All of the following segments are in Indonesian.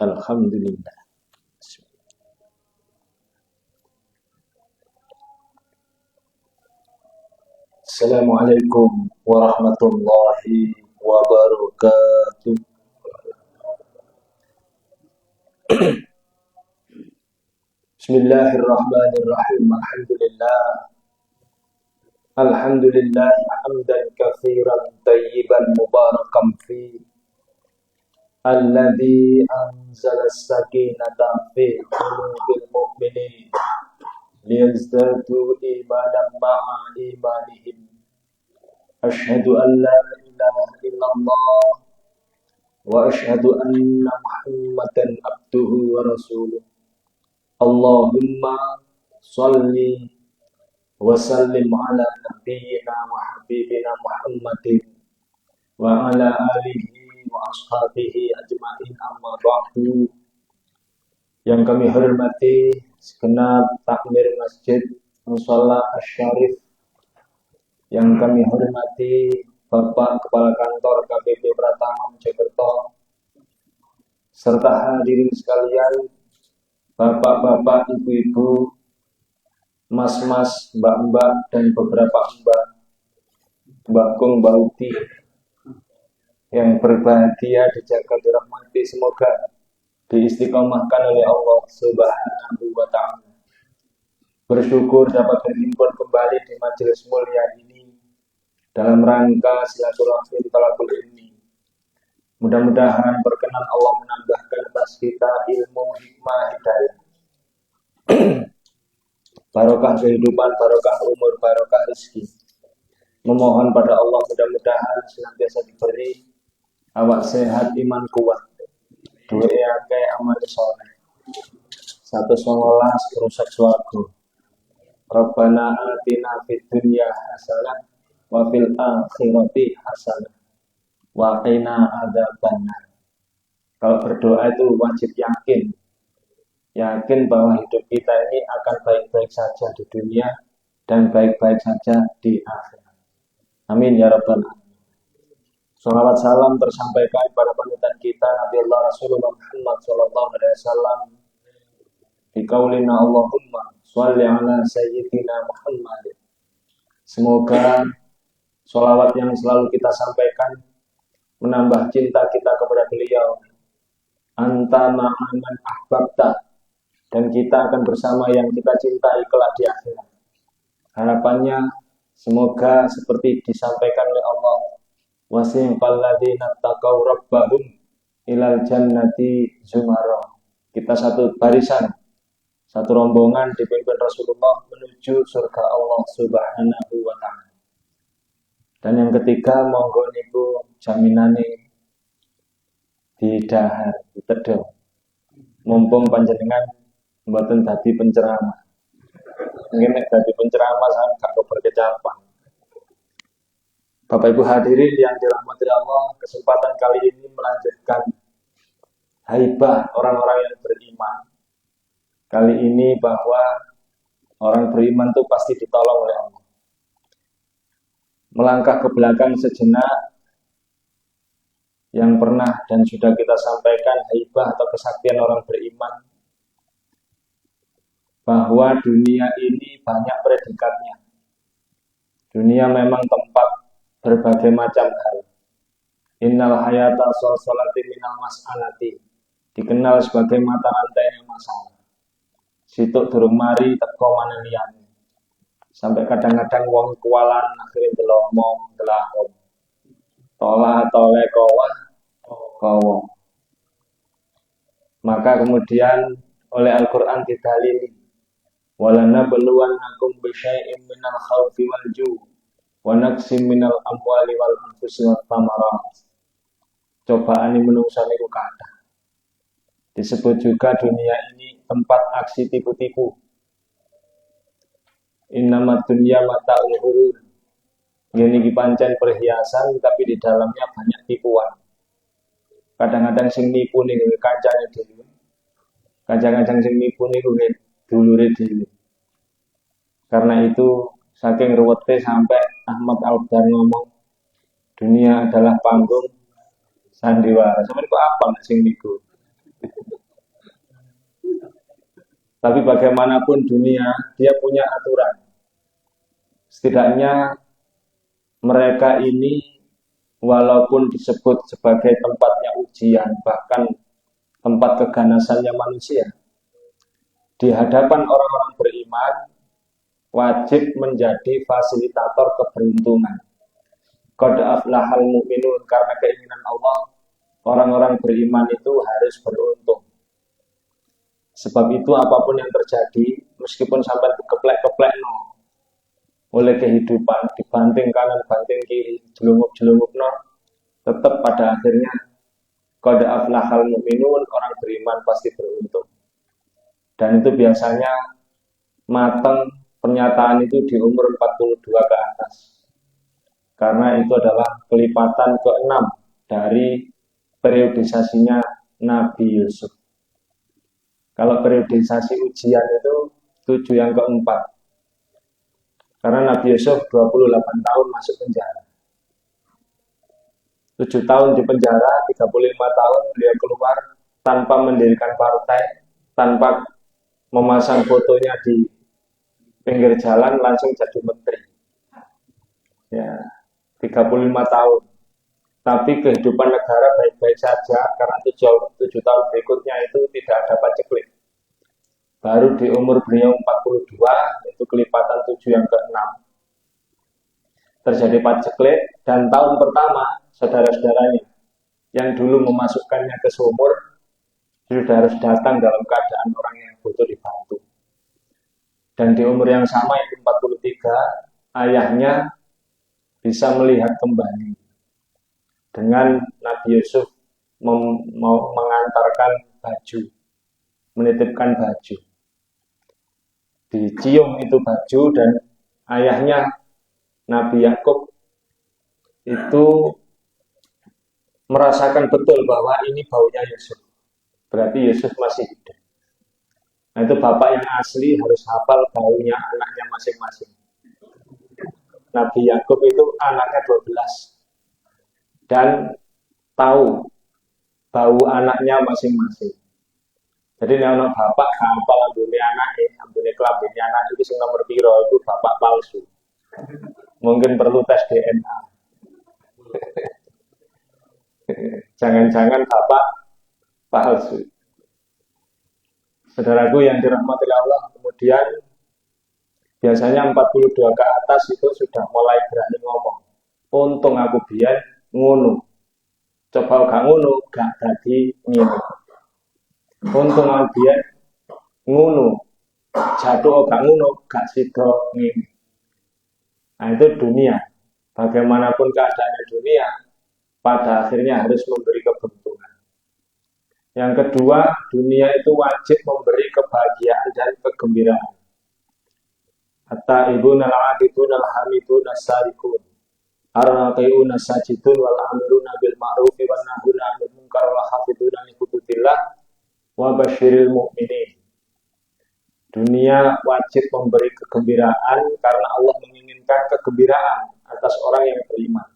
Alhamdulillah. Assalamualaikum warahmatullahi wabarakatuh. Bismillahirrahmanirrahim. Alhamdulillah hamdan katsiran tayyiban mubarakan fi alladzi anzala as-sakinata fi qulubil mu'minin liyazdadu imanan ma'a imanihim. Asyhadu an la ilaha illallah wa asyhadu anna Muhammadan abduhu wa rasuluh. Allahumma shalli wa sallim ala nabiyyina wa habibina Muhammadin wa ala alihi wa ashabihi ajma'in, amma ba'du. Yang kami hormati segenap takmir Masjid Musholla Asy-Syarif, yang kami hormati Bapak Kepala Kantor KPP Pratama Mojokerto, serta hadirin sekalian, bapak-bapak, ibu-ibu, mas-mas, mbak-mbak, dan beberapa mbak, Mbak Kung, Mbak Uti, yang berbahagia, dijaga, dirahmati, semoga diistiqomahkan oleh Allah Subhanahu wa ta'ala. Bersyukur dapat berhimpun kembali di majelis mulia ini dalam rangka silaturahmi talabul ilmi. Mudah-mudahan berkenan Allah menambahkan atas kita ilmu, hikmah, hidayah, barokah kehidupan, barokah umur, barokah rezeki. Memohon pada Allah mudah-mudahan senantiasa diberi awak sehat, iman kuat, duwe akeh, amal saleh, 119 rusak swarga. Rabbana atina fid dunya hasanah wa fil akhirati hasanah wa qina adzabannar. Kalau berdoa itu wajib yakin bahwa hidup kita ini akan baik-baik saja di dunia dan baik-baik saja di akhirat. Amin ya rabbal alamin. Shalawat salam tersampaikan pada panutan kita Nabi Allah Rasulullah Muhammad sallallahu alaihi wasallam. Biqaulina Allahumma shalli ala sayyidina Muhammad. Semoga sholawat yang selalu kita sampaikan menambah cinta kita kepada beliau. Anta ma'aman ahbabta, dan kita akan bersama yang kita cintai kelak di akhirat. Harapannya semoga seperti disampaikan oleh Allah, wasiqal ladzina taqaw rabbahum ilal jannati zumara. Kita satu barisan, satu rombongan dipimpin Rasulullah menuju surga Allah Subhanahu wa ta'ala. Dan yang ketiga, monggo niku jaminane didahar, ditedo. Mumpung panjenengan mboten dadi penceramah. Mungkin nek dadi penceramah sampe gak berkecapan. Bapak Ibu hadirin yang dirahmati Allah, kesempatan kali ini melanjutkan haibah orang-orang yang beriman. Kali ini bahwa orang beriman itu pasti ditolong oleh Allah. Melangkah ke belakang sejenak, yang pernah dan sudah kita sampaikan haibah atau kesaktian orang beriman, bahwa dunia ini banyak predikatnya. Dunia memang tempat berbagai macam hal. Innal hayata salsalati minal mas'alati, dikenal sebagai mata rantainya masalah. Situk durung mari teko mana liyane. Sampai kadang-kadang wong kualan akhirnya delomong, delahom. Tolah toleh kowo. Maka kemudian oleh Al-Quran didalili, walana beluannakum bisyai'im minal khawfi wal ju' wa naqsim minal amwali wal anfusi wat thamarat. Cobaan ini menungsa niku kathah. Disebut juga dunia ini tempat aksi tipu-tipu. Innamat dunya mata'ul ghurur. Ini pancen perhiasan, tapi di dalamnya banyak tipuan. Kadang-kadang sing nipu niku kancane dhewe. Kadang-kadang sing nipu niku dulure dhewe. Karena itu saking ruwete sampai Ahmad Al-Bar ngomong, dunia adalah panggung sandiwara. Sampeyan kok apa sing niku? Tapi bagaimanapun dunia, dia punya aturan. Setidaknya mereka ini walaupun disebut sebagai tempatnya ujian, bahkan tempat keganasannya manusia, di hadapan orang-orang beriman wajib menjadi fasilitator keberuntungan. Qad aflahal mu'minun, karena keinginan Allah, orang-orang beriman itu harus beruntung. Sebab itu apapun yang terjadi, meskipun sampai keplek-keplek no, oleh kehidupan, dibanting kanan, banting kiri, jelunguk-jelunguk no, tetap pada akhirnya qad aflahal mu'minun, orang beriman pasti beruntung. Dan itu biasanya matang pernyataan itu di umur 42 ke atas. Karena itu adalah kelipatan ke-6 dari periodisasinya Nabi Yusuf. Kalau periodisasi ujian itu 7 yang ke-4. Karena Nabi Yusuf 28 tahun masuk penjara. 7 tahun di penjara, 35 tahun dia keluar tanpa mendirikan partai, tanpa memasang fotonya di pinggir jalan, langsung jadi menteri. Ya, 35 tahun. Tapi kehidupan negara baik-baik saja, karena 7 tahun berikutnya itu tidak ada paceklik. Baru di umur beliau 42, itu kelipatan 7 yang ke-6, terjadi paceklik. Dan tahun pertama, saudara-saudaranya yang dulu memasukkannya ke sumur, sudah harus datang dalam keadaan orang yang butuh dibantu. Dan di umur yang sama, yaitu 43, ayahnya bisa melihat kembali dengan Nabi Yusuf mengantarkan baju, menitipkan baju. Dicium itu baju, dan ayahnya Nabi Yakub itu merasakan betul bahwa ini baunya Yusuf. Berarti Yusuf masih hidup. Nah, itu bapak yang asli harus hafal baunya anaknya masing-masing. Nabi Yakub itu anaknya 12 dan tahu bau anaknya masing-masing. Jadi anak bapak hafal ambune anake, ambune kelambine anak itu sing nomor piro, itu bapak palsu. Mungkin perlu tes DNA. Jangan-jangan bapak palsu. Saudaraku yang dirahmati Allah, kemudian biasanya 42 ke atas itu sudah mulai berani ngomong. Untung aku biyen ngono. Coba gak ngono, gak dadi ngene. Untung aku biyen ngono. Jatuh gak ngono, gak sida ngene. Nah, itu dunia. Bagaimanapun keadaannya dunia, pada akhirnya harus memberi keberuntungan. Yang kedua, dunia itu wajib memberi kebahagiaan dan kegembiraan. At-taibun al-abidun al-hamidun as-sarikun ar-raqiun as-sajidun wal-amiruna bil ma'rufi wan nahuna 'anil munkar wa hafiduna li hudutillah wa basyiril mu'minin. Dunia wajib memberi kegembiraan karena Allah menginginkan kegembiraan atas orang yang beriman.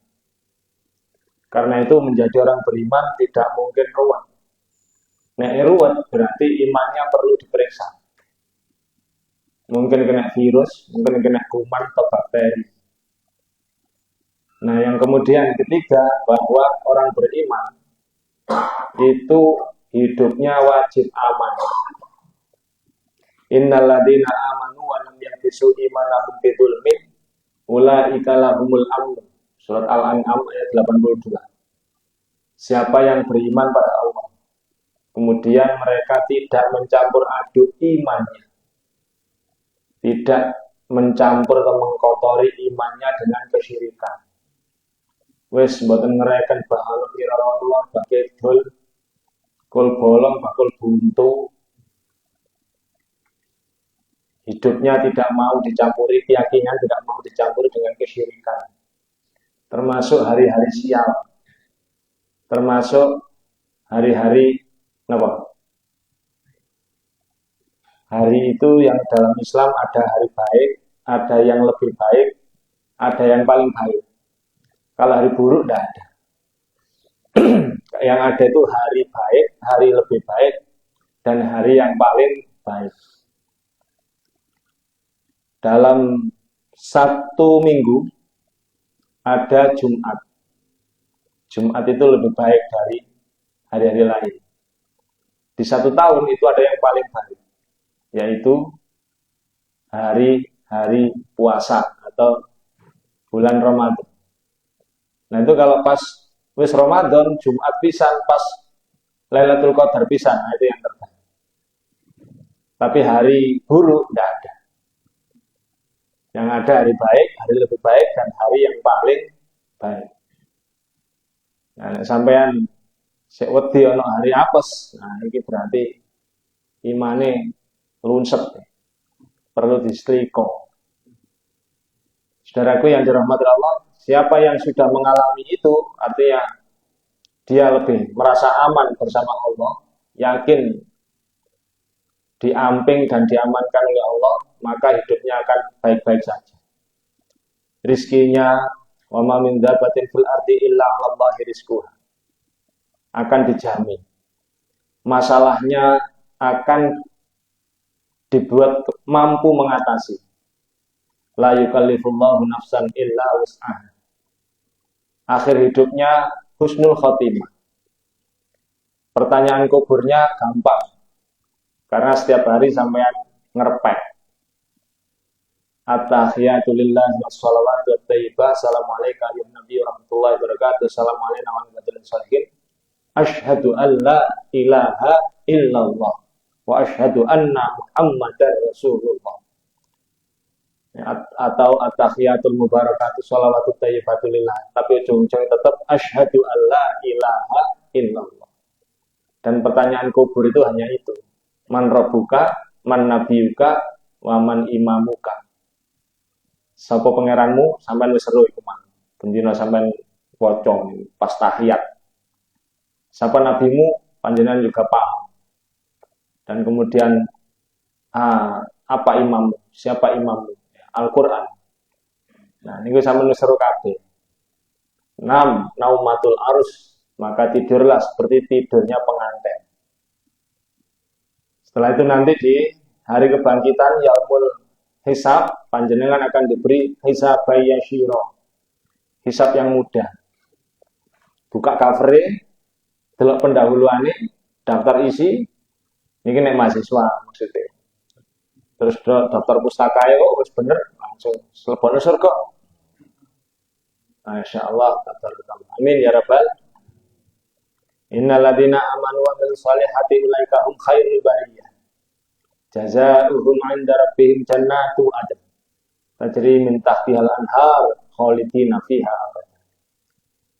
Karena itu menjadi orang beriman tidak mungkin ruwet. Nek ruwet berarti imannya perlu diperiksa. Mungkin kena virus, mungkin kena kuman atau bakteri. Nah, yang kemudian ketiga, bahwa orang beriman itu hidupnya wajib aman. Innal ladzina amanu wa lam yalbisu imanahum bidzulmin ulaika lahumul amn. Surat Al-An'am ayat 82. Siapa yang beriman pada Allah, kemudian mereka tidak mencampur aduk imannya, tidak mencampur atau mengkotori imannya dengan kesyirikan. Wes mboten ngereken bahala ira Allah bagai dol kul bolong bakul buntu. Hidupnya tidak mau dicampuri, keyakinan tidak mau dicampuri dengan kesyirikan. Termasuk hari-hari sial, termasuk hari-hari apa? Hari itu yang dalam Islam ada hari baik, ada yang lebih baik, ada yang paling baik. Kalau hari buruk tidak ada. Yang ada itu hari baik, hari lebih baik, dan hari yang paling baik. dalam satu minggu ada Jumat. Jumat itu lebih baik dari hari-hari lain. Di satu tahun itu ada yang paling baik, yaitu hari-hari puasa atau bulan Ramadan. Nah itu kalau pas wis Ramadan, Jumat pisan, pas Lailatul Qadar pisan, nah itu yang terbaik. Tapi hari buruk tidak ada. Yang ada hari baik, hari lebih baik, dan hari yang paling baik. Nah, sampean sik wedi ana hari apes, nah ini berarti imane lunset, perlu disetrika. Saudaraku yang dirahmati Allah, siapa yang sudah mengalami itu, artinya dia lebih merasa aman bersama Allah, yakin diamping dan diamankan oleh Allah, maka hidupnya akan baik-baik saja. Rizkinya, wa ma min dabbatin fil ardi illa 'alallahi rizquha, akan dijamin. Masalahnya akan dibuat mampu mengatasi. La yukallifullahu nafsan illa wus'aha. Akhir hidupnya husnul khotimah. Pertanyaan kuburnya gampang, karena setiap hari sampean ngerepek. At-tahiyatu lillahi wassalawatu wat-thayyibah. Assalamualaikum warahmatullahi wabarakatuh. Assalamualaikum warahmatullahi wabarakatuh. Asyhadu an la ilaha illallah wa asyhadu anna Muhammadar Rasulullah. Atau at-tahiyatul mubarakatuh shalawatut thayyibatu lillah. Tapi ujung-ujung tetap asyhadu an la ilaha illallah. Dan pertanyaan kubur itu hanya itu. Man rabbuka, man nabiyuka, wa man imamuka. Sapa pangeranmu, sampean wis seru iku mang. Bendina sampean waca pas tahiyat. Sapa nabimu, panjenengan juga paham. Dan kemudian apa imammu? Siapa imammu? Al-Qur'an. Nah, niku sampean wis seru kabeh. 6. Naumatul arus, maka tidurlah seperti tidurnya pengantin. Setelah itu nanti di hari kebangkitan yaumul hisab, panjenengan akan diberi hisab yashiro, hisab yang mudah. Buka cover, delok pendahuluane, daftar isi, ini nek mahasiswa maksudnya. Terus daftar pustaka kok wis bener, langsung selebone surga. Masyaallah, amin ya rabbal. Innal ladzina amanu wa amilus solihati ulaika hum khairul bariyah. Jazaohum 'inda rabbihim jannatu adn tajri min tahtihal anhar khalidina fiha abada.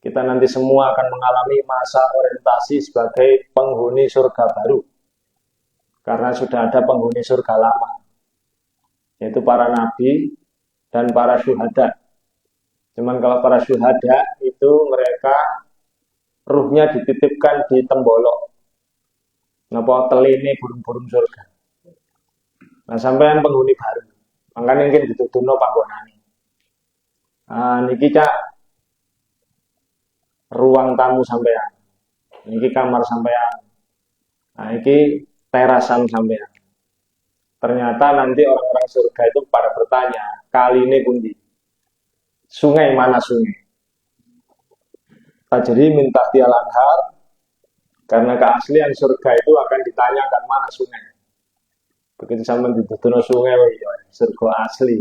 Kita nanti semua akan mengalami masa orientasi sebagai penghuni surga baru. Karena sudah ada penghuni surga lama, yaitu para nabi dan para syuhada. Cuman kalau para syuhada itu mereka ruhnya dititipkan di tembolok. Napa teline burung-burung surga. Nah, sampean penghuni baru. Makanya mungkin dituduhno panggonane. Niki cak ruang tamu sampean. Niki kamar sampean. Nah, iki terasan sampean. Ternyata nanti orang-orang surga itu pada bertanya, kali ini pundi? Sungai mana sungai? Jadi minta tial anhar, karena keaslian surga itu akan ditanyakan mana sungai. Begitu sampai dituduhno sungai, surga asli.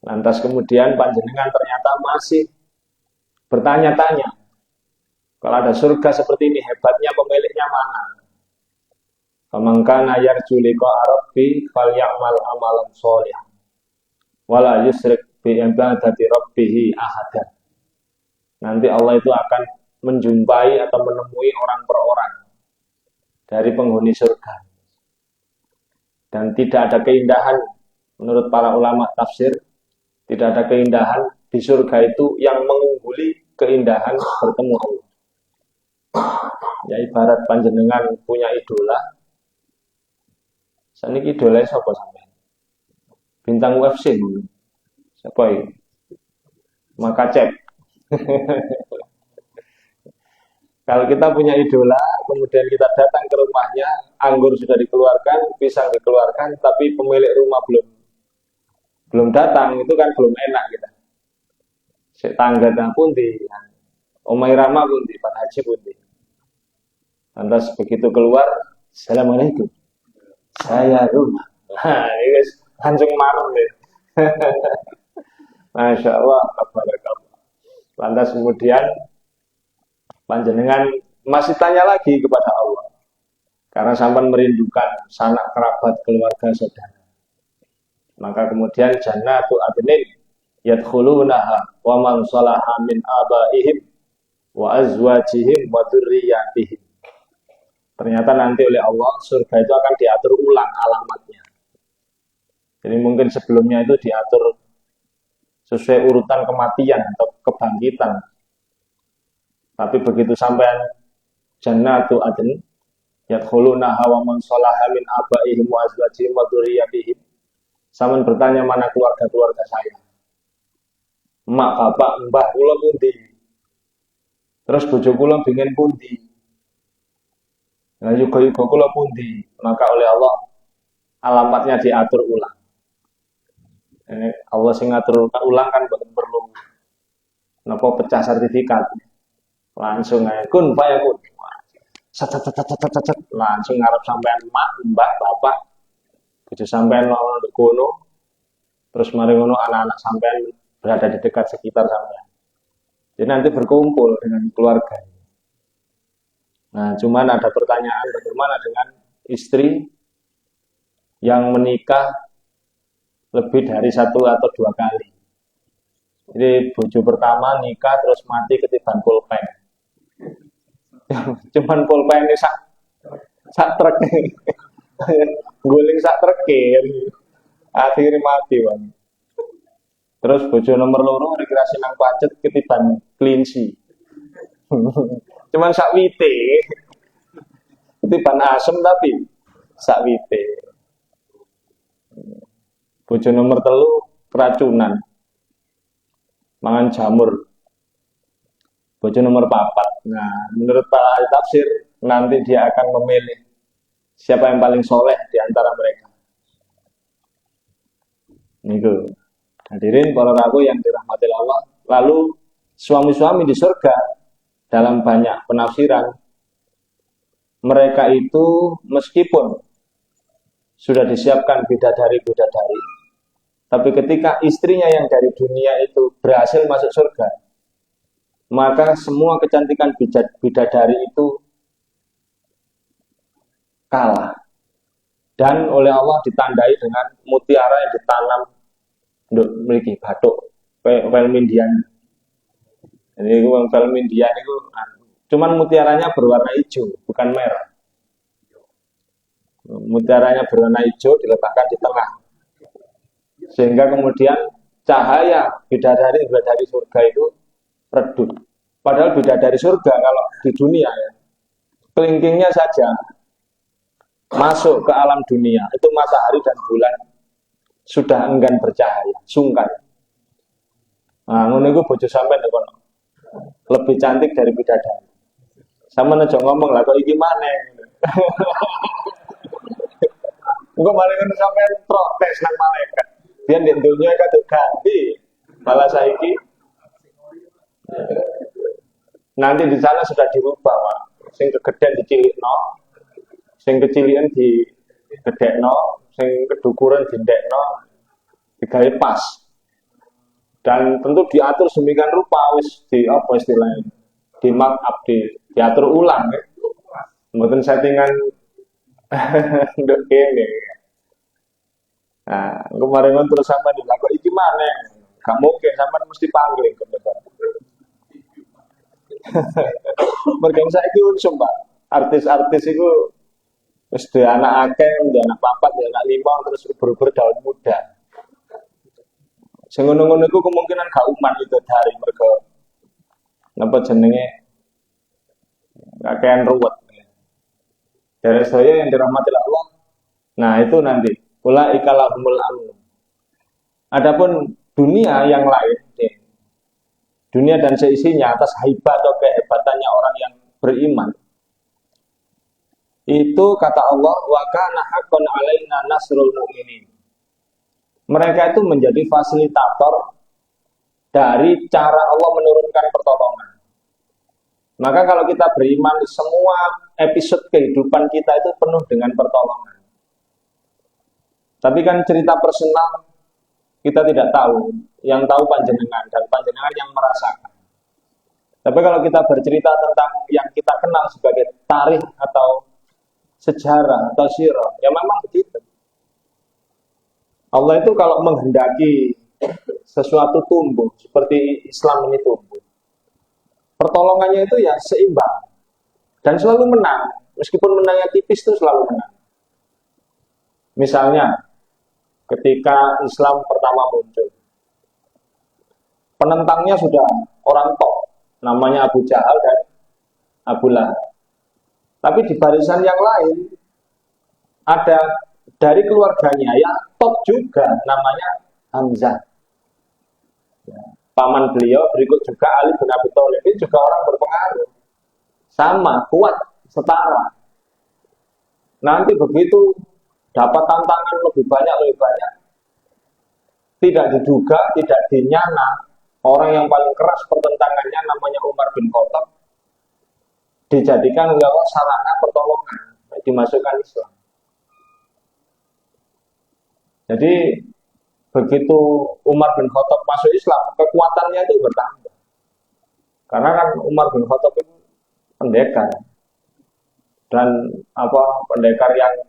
Lantas kemudian panjenengan ternyata masih bertanya-tanya, kalau ada surga seperti ini, hebatnya pemiliknya mana? Famangkana yarju liqa'a rabbi falyamal amalan sholihan wala yusrik bi ibadati rabbih ahadan. Nanti Allah itu akan menjumpai atau menemui orang per orang dari penghuni surga. Dan tidak ada keindahan, menurut para ulama tafsir, tidak ada keindahan di surga itu yang mengungguli keindahan bertemu Allah. Ya ibarat panjenengan punya idola. Saniki idola sapa sampean? Bintang UFC. Siapa ini? Maka cek. Kalau kita punya idola, kemudian kita datang ke rumahnya, anggur sudah dikeluarkan, pisang dikeluarkan, tapi pemilik rumah belum belum datang itu kan belum enak kita. Sik tangga pun di Omai Rama pun di Pak Haji pun di. Lantas begitu keluar, Assalamualaikum. Saya rumah. Nah, ini guys, langsung marah deh. Masya Allah, kabarakallah. Lantas kemudian panjenengan masih tanya lagi kepada Allah. Karena sampai merindukan sanak kerabat keluarga saudara. Maka kemudian jannatu adnin yadkhulunaha wa man salaha min abaihim wa azwajihim wa dzurriyyatihim. Ternyata nanti oleh Allah surga itu akan diatur ulang alamatnya. Jadi mungkin sebelumnya itu diatur sesuai urutan kematian atau kebangkitan. Tapi begitu sampai jannatu adn yadkhulunaha wa man salaha min abaihim wa azwajihim wa dzurriyyatihim. Saman bertanya mana keluarga-keluarga saya. Mak, bapak, mbah kula pundi? Terus bojo kula bingen pundi? Nah, yuga-yuga kula pundi? Maka oleh Allah alamatnya diatur ulang. Ini Allah sing ngatur ulang kan boten perlu napa pecah sertifikat. Langsung aja kun fayakun. Langsung ngarep sampean mak, mbah, bapak. Bojo sampean ono ndek kono. Terus mari ngono anak-anak sampean berada di dekat sekitar sampean. Jadi nanti berkumpul dengan keluarga. Nah, cuman ada pertanyaan bagaimana dengan istri yang menikah lebih dari 1 atau 2 kali. Jadi bojo pertama nikah terus mati ketiban pulpen. Cuman pulpen ini sak truk. Guling sak truk akhirnya mati bang. Terus bojo nomor loro rekreasi nang pacet ketiban kelinci. Cuman sak wite. Ketiban asem tapi sak wite. Bojo nomor 3 keracunan. Mangan jamur. Bojo nomor 4. Nah, menurut para ahli tafsir nanti dia akan memilih siapa yang paling soleh di antara mereka. Niku. Hadirin para rabu yang dirahmati Allah. Lalu suami-suami di surga dalam banyak penafsiran mereka itu meskipun sudah disiapkan bidadari-bidadari, tapi ketika istrinya yang dari dunia itu berhasil masuk surga, maka semua kecantikan bidadari itu kalah. Dan oleh Allah ditandai dengan mutiara yang ditanam untuk memiliki batuk pelmindian. Jadi pelmindian itu cuman mutiaranya berwarna hijau, bukan merah. Mutiaranya berwarna hijau diletakkan di tengah. Sehingga kemudian cahaya bidadari surga itu redup. Padahal bidadari surga kalau di dunia ya, kelingkingnya saja masuk ke alam dunia, itu matahari dan bulan sudah enggan bercahaya, sungkan. Nah, ngono iku bojo sampean kono. Lebih cantik dari bidadari. Sama aja ngomong lah kok iki maneh. Engko malah ngono sampean protes nang malaikat. Dia di dunia kadung ganti. Malah saiki nanti di sana sudah dirubah, Pak. Sing kegedean dicilikno, sing kecilian digedekno, sing kedukuran dindekno, digawe pas. Dan tentu diatur sedemikian rupa wis di apa istilahnya? Di mark up diatur ulang ya. Mboten settingan nduk kene. Nah, kemarin terus sampai di lagu iki maneh. Gak mungkin sampean mesti panggil ke depan. Mergo saiki unsum, Pak. Artis-artis itu wis duwe anak akeh, duwe anak 4, duwe anak 5 terus ubur-ubur daun muda. Sing ngono-ngono iku kemungkinan gak uman itu dari mergo napa jenenge kakean ruwet. Dari saya yang dirahmati Allah. Nah, itu nanti ulaika lahumul amn. Adapun dunia yang lain, dunia dan seisinya atas haibah atau kehebatannya orang yang beriman, itu kata Allah wa kana haqqan alaina nasrul mu'minin. Mereka itu menjadi fasilitator dari cara Allah menurunkan pertolongan. Maka kalau kita beriman, semua episode kehidupan kita itu penuh dengan pertolongan. Tapi kan cerita personal kita tidak tahu, yang tahu panjenengan dan panjenengan yang merasakan. Tapi kalau kita bercerita tentang yang kita kenal sebagai tarikh atau sejarah atau sirah, ya memang begitu. Allah itu kalau menghendaki sesuatu tumbuh, seperti Islam ini tumbuh, pertolongannya itu ya seimbang dan selalu menang. Meskipun menangnya tipis itu selalu menang. Misalnya ketika Islam pertama muncul, penentangnya sudah orang top, namanya Abu Jahal dan Abu Lahab. Tapi di barisan yang lain ada dari keluarganya yang top juga, namanya Hamzah. Ya, paman beliau, berikut juga Ali bin Abi Thalib, ini juga orang berpengaruh. Sama, kuat, setara. Nanti begitu dapat tantangan lebih banyak, tidak diduga, tidak dinyana, orang yang paling keras pertentangannya namanya Umar bin Khattab, dijadikan oleh Allah sarana pertolongan, dimasukkan Islam. Jadi begitu Umar bin Khattab masuk Islam, kekuatannya itu bertambah. Karena kan Umar bin Khattab itu pendekar, dan pendekar yang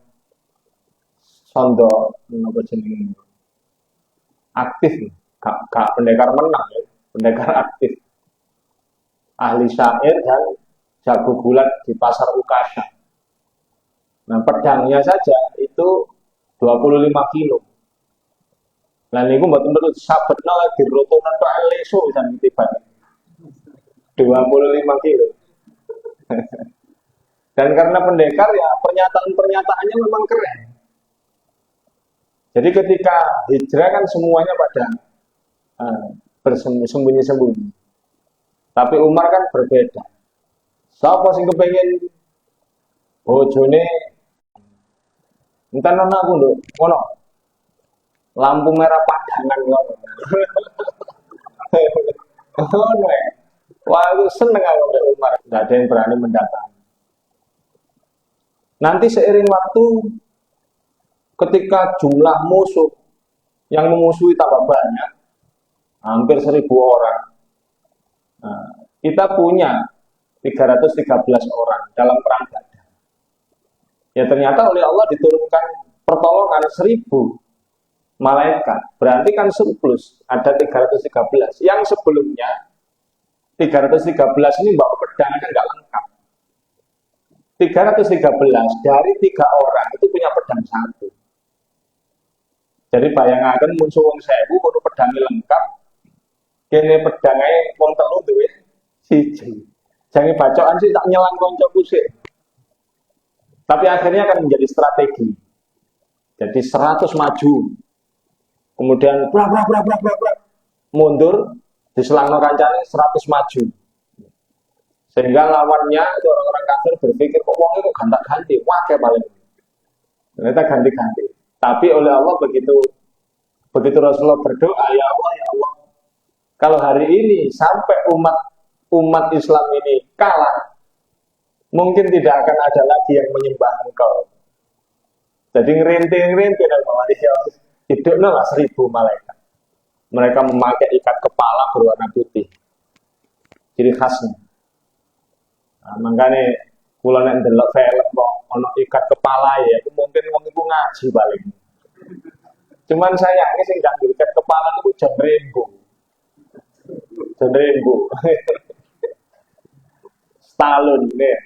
sondo, aktif, gak pendekar menang ya, pendekar aktif, ahli syair dan jago gulat di pasar Ukasha. Nah, pedangnya saja itu 25 kilo. Nah, ini betul-betul sabetnya lagi rotonan ke leso dan tiba 25 kilo. Dan karena pendekar ya pernyataan-pernyataannya memang keren. Jadi ketika hijrah kan semuanya pada bersembunyi-sembunyi. Tapi Umar kan berbeda. Siapa sing kepengen bojone entar nona aku lho, ngono. Lampu merah padangan ngono. Ngono ya. Wah, aku seneng aku sama Umar. Enggak ada yang berani mendatangi. Nanti seiring waktu, ketika jumlah musuh yang memusuhi tambah banyak, hampir 1.000 orang, nah, kita punya 313 orang dalam perang Badar. Ya ternyata oleh Allah diturunkan pertolongan 1.000 malaikat. Berarti kan surplus, ada 313. Yang sebelumnya 313 ini bawa pedangnya nggak lengkap. 313 dari 3 orang itu punya pedang 1. Jadi bayangkan musuh wong 1000 kudu pedangnya lengkap. Kene pedangnya wong 3 duwe 1. Jangan bacaan sih tak nyelang konco kusik. Tapi akhirnya akan menjadi strategi. Jadi 100 maju. Kemudian mundur, diselangno kancane 100 maju. Sehingga lawannya itu orang-orang kafir berpikir kok wong itu ganti-ganti, wah kayak paling. Ternyata ganti-ganti. Tapi oleh Allah begitu Rasulullah berdoa, ya Allah, kalau hari ini sampai umat Islam ini kalah, mungkin tidak akan ada lagi yang menyembah Engkau. Jadi ngerinting dan malah hidupnya lah 1.000 malaikat. Mereka memakai ikat kepala berwarna putih. Ciri khasnya. Nah, makanya kula nek ndelok film kok ana ikat kepala ya, itu mungkin wong iku ngaji paling. Cuman sayangnya sing gak ikat kepala niku jan rembo. Jan rembo. Stallone nih.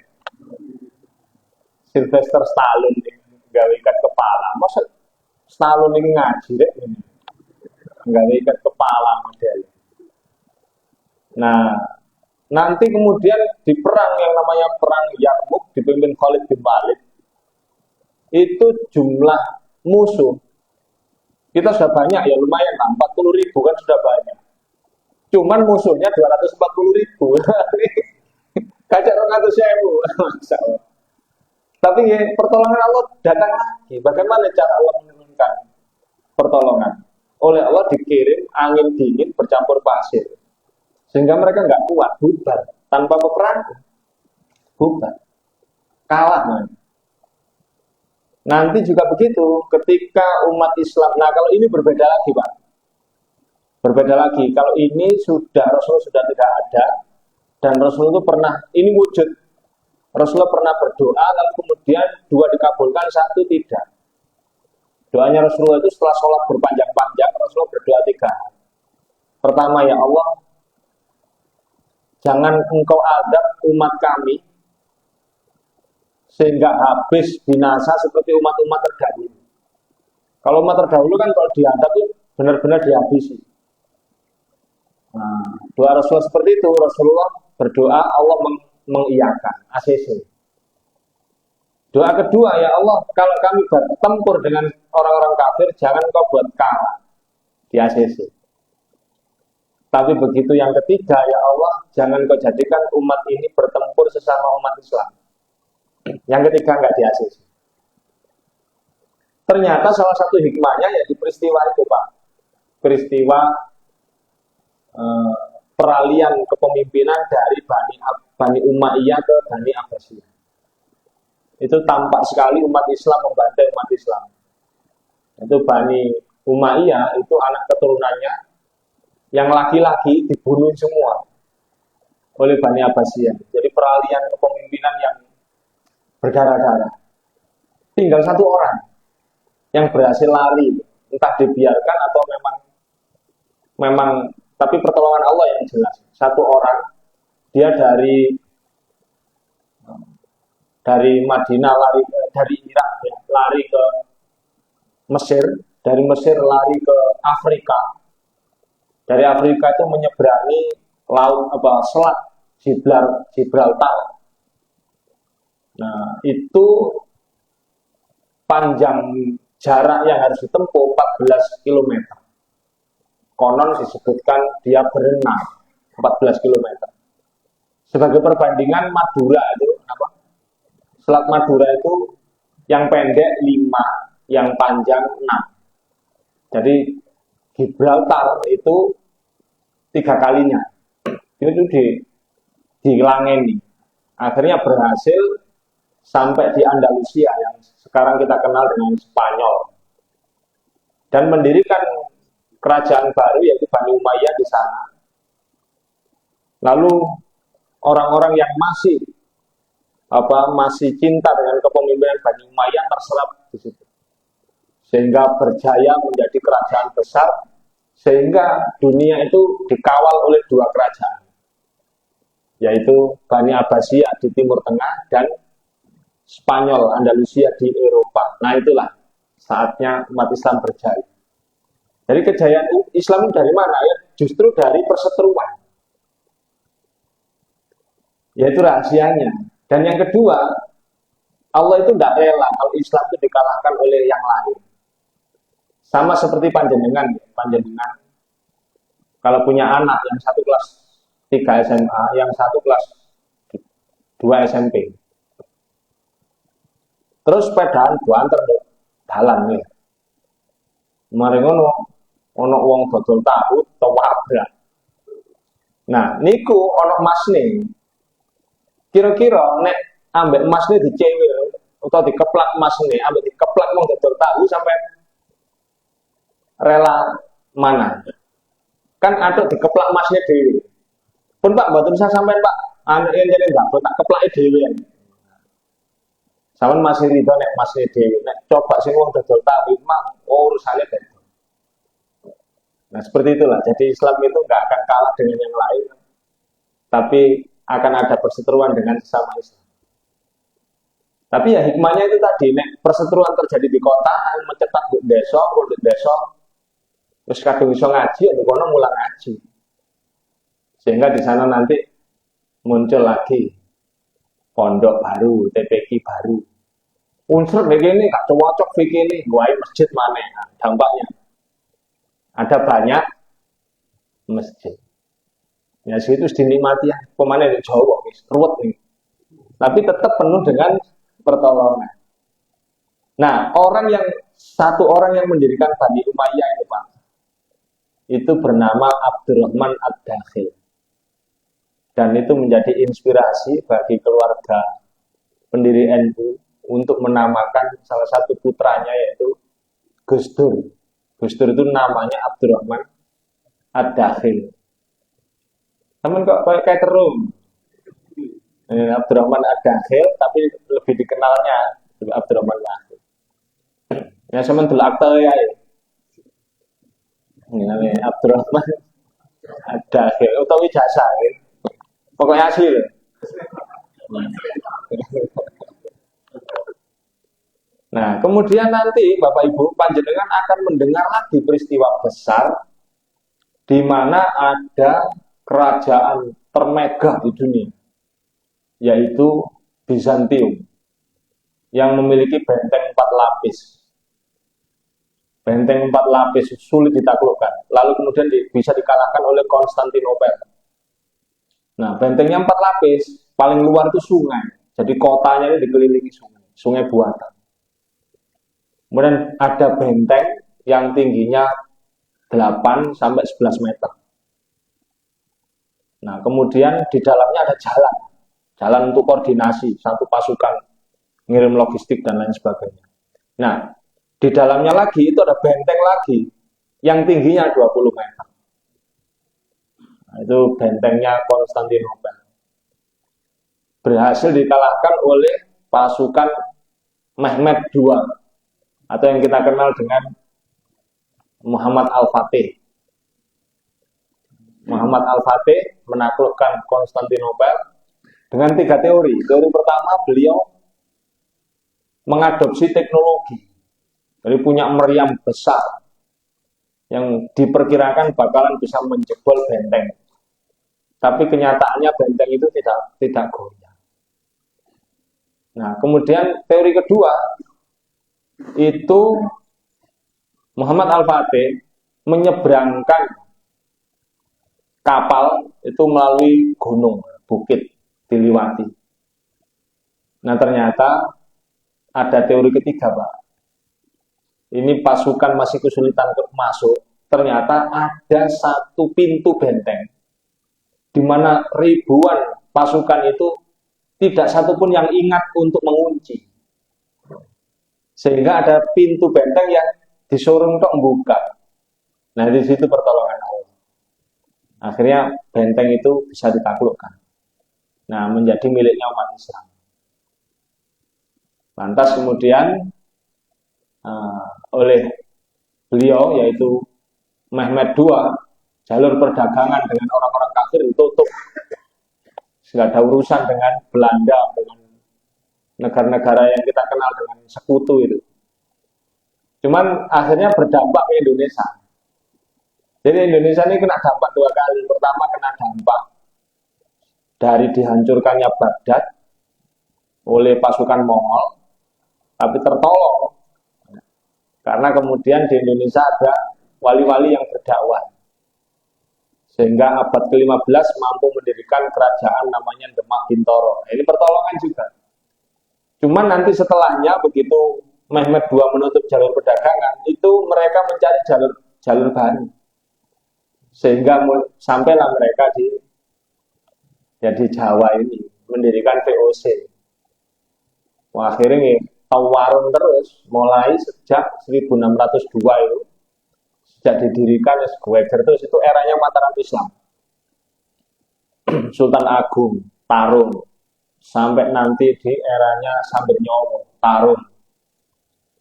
Sylvester Stallone gawe ikat kepala. Masa Stallone ini ngaji deh ini. Gawe ikat kepala model. Nah, nanti kemudian di perang yang namanya perang Yarmuk dipimpin Khalid bin Walid, itu jumlah musuh kita sudah banyak ya, lumayan lah, 40.000 kan sudah banyak. Cuman musuhnya 240.000. Kacak 200.000. Tapi ya, pertolongan Allah datang lagi. Bagaimana cara Allah menurunkan pertolongan? oleh Allah dikirim angin dingin bercampur pasir. Sehingga mereka nggak kuat, bubar. Tanpa peperangan, bubar. Kalah. Nanti juga begitu ketika umat Islam. Nah kalau ini berbeda lagi Pak. Berbeda lagi. Kalau ini Rasul sudah tidak ada. Dan Rasul itu pernah, ini wujud. Rasulullah pernah berdoa, lalu kemudian 2 dikabulkan, 1 tidak. Doanya Rasulullah itu setelah sholat berpanjang-panjang, Rasulullah berdoa 3 hal. Pertama, ya Allah, jangan engkau adab umat kami, sehingga habis binasa seperti umat-umat terdahulu. Kalau umat terdahulu kan kalau diadab itu benar-benar dihabisi. Nah, doa Rasulullah seperti itu, Rasulullah berdoa, Allah mengiyakan, ACC. Doa kedua, ya Allah, kalau kami bertempur dengan orang-orang kafir, jangan kau buat kalah di ACC. Tapi begitu yang ketiga, ya Allah, jangan kau jadikan umat ini bertempur sesama umat Islam. Yang ketiga nggak di ACC. Ternyata salah satu hikmahnya ya di peristiwa itu Pak. Peristiwa peralihan kepemimpinan dari Bani Umayyah ke Bani Abbasiyah. Itu tampak sekali umat Islam membantai umat Islam. Itu Bani Umayyah itu anak keturunannya yang laki-laki dibunuh semua oleh Bani Abbasiyah. Jadi peralihan kepemimpinan yang berdarah-darah. Tinggal 1 orang yang berhasil lari, entah dibiarkan atau memang tapi pertolongan Allah yang jelas. 1 orang, dia dari Madinah dari Irak ya, lari ke Mesir, dari Mesir lari ke Afrika. Dari Afrika itu menyeberangi selat Gibraltar. Nah, itu panjang jarak yang harus ditempuh 14 km. Konon disebutkan dia berenang 14 km. Sebagai perbandingan Madura itu Selat Madura itu yang pendek 5, yang panjang 6. Jadi Gibraltar itu 3 kalinya. Itu dilangeni. Akhirnya berhasil sampai di Andalusia yang sekarang kita kenal dengan Spanyol. Dan mendirikan kerajaan baru yaitu Bani Umayyah di sana. Lalu orang-orang yang masih cinta dengan kepemimpinan Bani Umayyah terserap di situ. Sehingga berjaya menjadi kerajaan besar, sehingga dunia itu dikawal oleh 2 kerajaan. Yaitu Bani Abbasiyah di Timur Tengah dan Spanyol, Andalusia di Eropa. Nah itulah saatnya umat Islam berjaya. Jadi kejayaan Islam dari mana ya? Justru dari perseteruan. Yaitu rahasianya. Dan yang kedua, Allah itu tidak rela kalau Islam itu dikalahkan oleh yang lain. Sama seperti panjenengan. Kalau punya anak yang 1 kelas 3 SMA, yang 1 kelas 2 SMP. Terus sepedaan antar dalan nih. Mari ono wong dodol tahu tawabrak. Nah, niku ono masne. Kira-kira nek ambek masne dicewil atau dikeplak masne, ambek dikeplak wong dodol tahu sampai rela mana? Kan ada dikeplak masne dhewe. Pun Pak, mboten saya sampean Pak, anak yang jadi enggak tak keplake dhewe. Sampeyan masih rido nek masne dhewe. Nek coba sing wong dodol tahu mah urusane beda. Nah seperti itulah, jadi Islam itu nggak akan kalah dengan yang lain, tapi akan ada perseteruan dengan sesama Islam. Tapi ya hikmahnya itu tadi, nek perseteruan terjadi di kota, mencetak di desa, terus kadung iso ngaji, atau kono mulang ngaji, sehingga di sana nanti muncul lagi pondok baru, TPQ baru. Unsur begini gak cocok begini, gue masjid mana? Nah, dampaknya. Ada banyak masjid. Ya situ dinikmati ya. Pemanen di Jawa, ruwet nih. Tapi tetap penuh dengan pertolongan. Nah, 1 orang yang mendirikan Bani Umayyah itu Pak, itu bernama Abdurrahman Ad-Dakhil. Dan itu menjadi inspirasi bagi keluarga pendiri NU untuk menamakan salah satu putranya yaitu Gus Dur. Gus Dur itu namanya Abdurrahman Ad-Dakhil. Temen kok kayak kerum. Abdurrahman Ad-Dakhil tapi lebih dikenalnya Abdurrahman Dakhil. Ya sama delok akte ya. Ini namanya Abdurrahman Ad-Dakhil utawi jasa ya. Pokoknya asli loh. Nah, kemudian nanti Bapak Ibu panjenengan akan mendengar lagi peristiwa besar di mana ada kerajaan termegah di dunia, yaitu Bizantium yang memiliki benteng 4 lapis. Benteng 4 lapis sulit ditaklukkan. Lalu kemudian bisa dikalahkan oleh Konstantinopel. Nah, bentengnya 4 lapis, paling luar itu sungai. Jadi kotanya ini dikelilingi sungai, sungai buatan. Kemudian ada benteng yang tingginya 8 sampai 11 meter. Nah, kemudian di dalamnya ada jalan untuk koordinasi satu pasukan, ngirim logistik dan lain sebagainya. Nah, di dalamnya lagi itu ada benteng lagi yang tingginya 20 meter. Itu bentengnya Konstantinopel. Berhasil dikalahkan oleh pasukan Mehmed II atau yang kita kenal dengan Muhammad Al-Fatih. Muhammad Al-Fatih menaklukkan Konstantinopel dengan 3 teori. Teori pertama, beliau mengadopsi teknologi. Jadi punya meriam besar yang diperkirakan bakalan bisa menjebol benteng. Tapi kenyataannya benteng itu tidak goyah. Nah, kemudian teori kedua itu Muhammad Al-Fatih menyeberangkan kapal itu melalui gunung, bukit diliwati. Nah, ternyata ada teori ketiga, Pak. Ini pasukan masih kesulitan untuk masuk. Ternyata ada satu pintu benteng di mana ribuan pasukan itu tidak satupun yang ingat untuk mengunci. Sehingga ada pintu benteng yang disuruh untuk membuka. Nah, di situ pertolongan Allah. Akhirnya benteng itu bisa ditaklukkan. Nah, menjadi miliknya umat Islam. Lantas kemudian oleh beliau yaitu Mehmed II, jalur perdagangan dengan orang-orang kafir ditutup. Tidak ada urusan dengan Belanda, dengan negara-negara yang kita kenal dengan sekutu itu. Cuman akhirnya berdampak ke Indonesia. Jadi Indonesia ini kena dampak 2 kali. Pertama kena dampak dari dihancurkannya Baghdad oleh pasukan Mongol, tapi tertolong karena kemudian di Indonesia ada wali-wali yang berdakwah. Sehingga abad ke-15 mampu mendirikan kerajaan namanya Demak Bintoro. Ini pertolongan juga. Cuman nanti setelahnya begitu Mehmed II menutup jalur perdagangan, itu mereka mencari jalur baru. Sehingga sampailah mereka di Jawa ini mendirikan VOC. Wah, akhirnya tawarun terus mulai sejak 1602 itu. Sejak didirikan terus itu eranya Mataram Islam. Sultan Agung, Tarung, sampai nanti di eranya Sambernyowo, Tarung,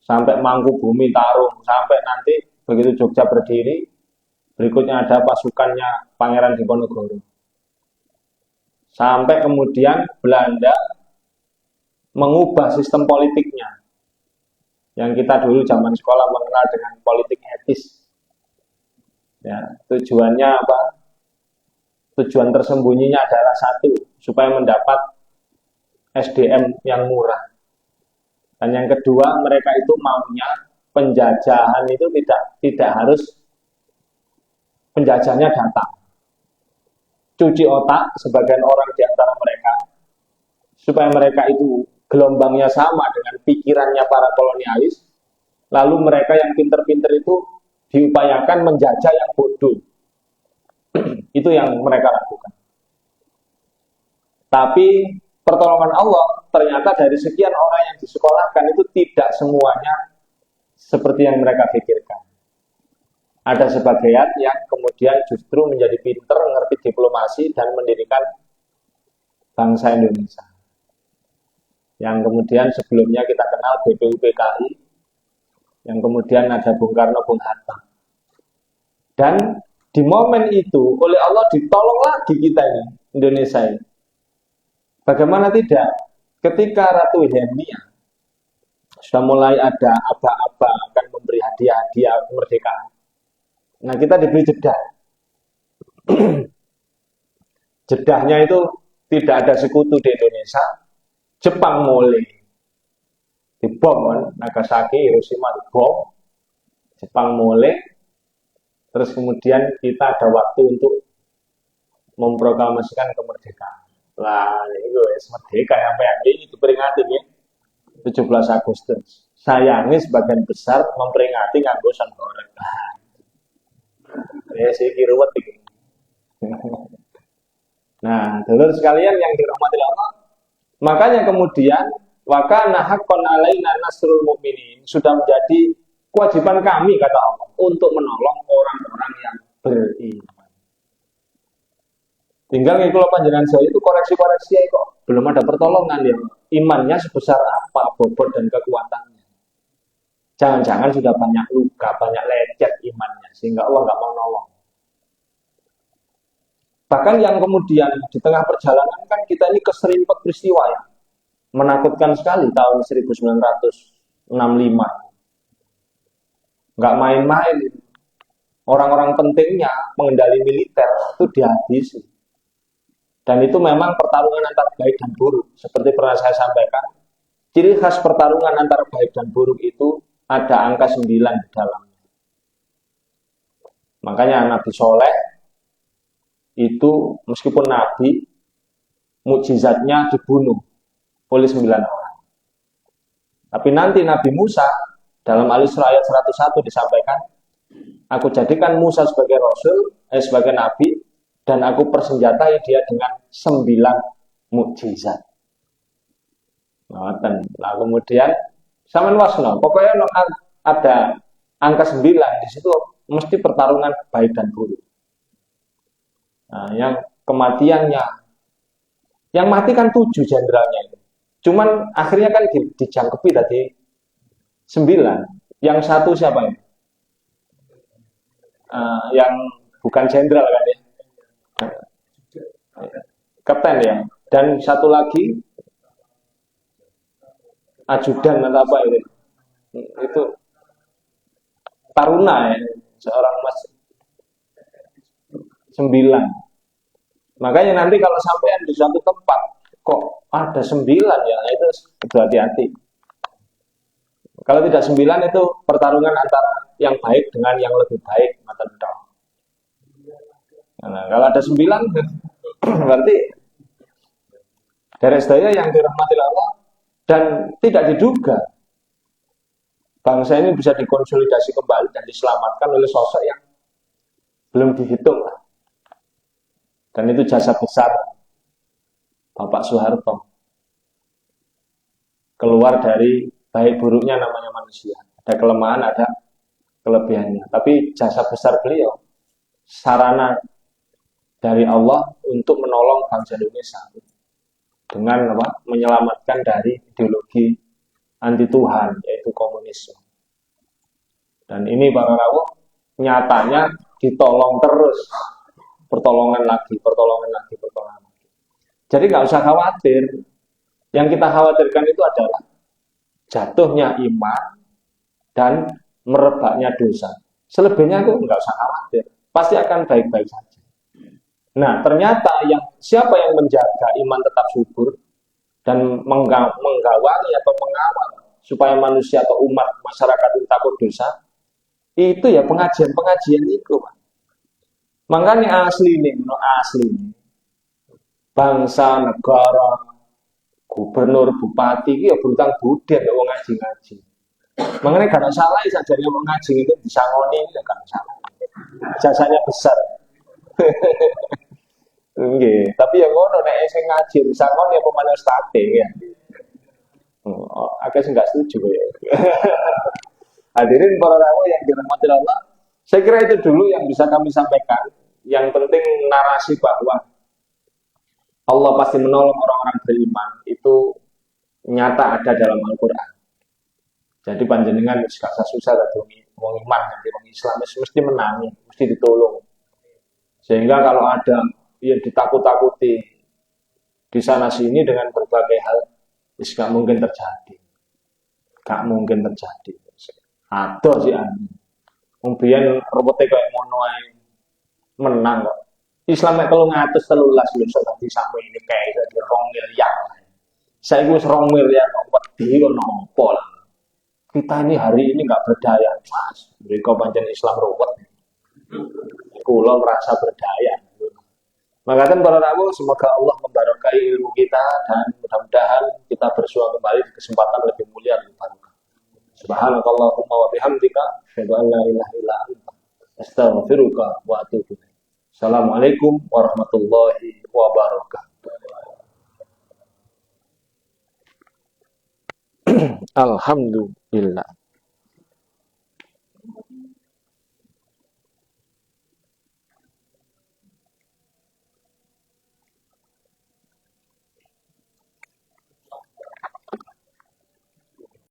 sampai Mangkubumi, Tarung, sampai nanti begitu Jogja berdiri, berikutnya ada pasukannya Pangeran Diponegoro. Sampai kemudian Belanda mengubah sistem politiknya, yang kita dulu zaman sekolah mengenal dengan politik etis. Ya, tujuannya apa? Tujuan tersembunyinya adalah satu, supaya mendapat SDM yang murah. Dan yang kedua, mereka itu maunya penjajahan itu tidak harus penjajahnya datang. Cuci otak sebagian orang di antara mereka, supaya mereka itu gelombangnya sama dengan pikirannya para kolonialis, lalu mereka yang pinter-pinter itu diupayakan menjajah yang bodoh. Itu yang mereka lakukan. Tapi pertolongan Allah ternyata dari sekian orang yang disekolahkan itu tidak semuanya seperti yang mereka pikirkan. Ada sebagian yang kemudian justru menjadi pinter, ngerti diplomasi dan mendirikan bangsa Indonesia. Yang kemudian sebelumnya kita kenal BPUPKI, yang kemudian ada Bung Karno, Bung Hatta. Dan di momen itu oleh Allah ditolong lagi kita ini, Indonesia ini. Bagaimana tidak? Ketika Ratu Hermia sudah mulai ada aba-aba akan memberi hadiah-hadiah kemerdekaan. Nah, kita diberi jeda. Jedahnya itu tidak ada sekutu di Indonesia. Jepang mulai dibom kan, Nagasaki, Hiroshima dibom. Jepang mulai. Terus kemudian kita ada waktu untuk memproklamasikan kemerdekaan. Lah, itu merdeka sampai hari ini diperingati ya. 17 Agustus. Sayangnya sebagian besar memperingati nganggo sanggoreng. Ya sih kiruwet iki. Nah, dulur sekalian yang dirahmati Allah, makanya kemudian wa kana haqqan alaina nasrul mu'minin, sudah menjadi kewajiban kami kata Allah untuk menolong orang-orang yang beriman. Tinggal kalau panjenengan saya itu koreksi-koreksi kok belum ada pertolongan ya. Imannya sebesar apa bobot dan kekuatannya. Jangan-jangan sudah banyak luka, banyak lecet imannya sehingga Allah nggak mau nolong. Bahkan yang kemudian di tengah perjalanan kan kita ini keserimpet peristiwa ya. Menakutkan sekali tahun 1965. Nggak main-main. Orang-orang pentingnya, pengendali militer itu dihabisi. Dan itu memang pertarungan antara baik dan buruk. Seperti pernah saya sampaikan, ciri khas pertarungan antara baik dan buruk itu ada angka 9 di dalamnya. Makanya Nabi Soleh itu meskipun Nabi, mukjizatnya dibunuh oleh 9 orang. Tapi nanti Nabi Musa dalam Al-Isra ayat 101 disampaikan, aku jadikan Musa sebagai Rasul, sebagai Nabi, dan aku persenjatai dia dengan 9 mukjizat. Nah, kemudian saman wasno, pokoknya ada angka 9 di situ mesti pertarungan baik dan buruk. Nah, yang kematiannya, yang mati kan 7 jenderalnya itu. Cuman akhirnya kan dijangkepi tadi 9. Yang satu siapa ya? Yang bukan jenderal kan ya? Kapten ya. Dan satu lagi ajudan atau apa itu? Itu taruna ya, seorang mas 9. Makanya nanti kalau sampean di suatu tempat kok ada 9 ya, itu berhati-hati. Kalau tidak 9 itu pertarungan antara yang baik dengan yang lebih baik. Nah, kalau ada 9 berarti dari sedaya yang dirahmati Allah dan tidak diduga bangsa ini bisa dikonsolidasi kembali dan diselamatkan oleh sosok yang belum dihitung lah. Dan itu jasa besar Bapak Soeharto. Keluar dari baik buruknya namanya manusia. Ada kelemahan, ada kelebihannya. Tapi jasa besar beliau, sarana dari Allah untuk menolong bangsa Indonesia dengan apa? Menyelamatkan dari ideologi anti Tuhan, yaitu komunisme. Dan ini para rawuh nyatanya ditolong terus, pertolongan lagi. Jadi nggak usah khawatir. Yang kita khawatirkan itu adalah jatuhnya iman dan merebaknya dosa. Selebihnya itu nggak usah khawatir, pasti akan baik-baik saja. Nah, ternyata siapa yang menjaga iman tetap subur dan menggawangi atau mengawal supaya manusia atau umat masyarakat itu takut dosa, itu ya pengajian itu. Makanya asli nih, bangsa, negara, gubernur, bupati, ya berutang budi ada wong ngaji-ngaji. Mengenai gak salah saja yang mengaji itu disangoni ini gak salah. Jasanya besar. Nggih, tapi yang ngono nek sing ngaji disangoni apa maneh state ya. Agak sih nggak setuju ya. Hadirin para tamu yang dirahmati Allah, saya kira itu dulu yang bisa kami sampaikan. Yang penting narasi bahwa Allah pasti menolong orang-orang beriman itu nyata ada dalam Al-Quran. Jadi panjenengan gak susah tadi wong iman nanti wong Islam mesti menangi, mesti ditolong. Sehingga kalau ada yang ditakut-takuti di sana sini dengan berbagai hal, gak mungkin terjadi. Gak mungkin terjadi. Ada sih anu. Kemudian robotnya kayak ngono ae menang kok. Islam mek 313 lho iso dadi sampe ini kayak dadi 2 miliar. Saiki wis 2 miliar kok wedi kok nopo lah. Kita ini hari ini nggak berdaya, Mas. Mereka pancen Islam ruwet. Kula merasa berdaya. Maka kan para tamu, semoga Allah membarakahi ilmu kita dan mudah-mudahan kita bersua kembali di kesempatan lebih mulia lebih barokah. Subhanakallahumma wa bihamdika, asyhadu an la ilaha illa anta, astaghfiruka wa atubu ilaik. Assalamualaikum warahmatullahi wabarakatuh. Alhamdulillah.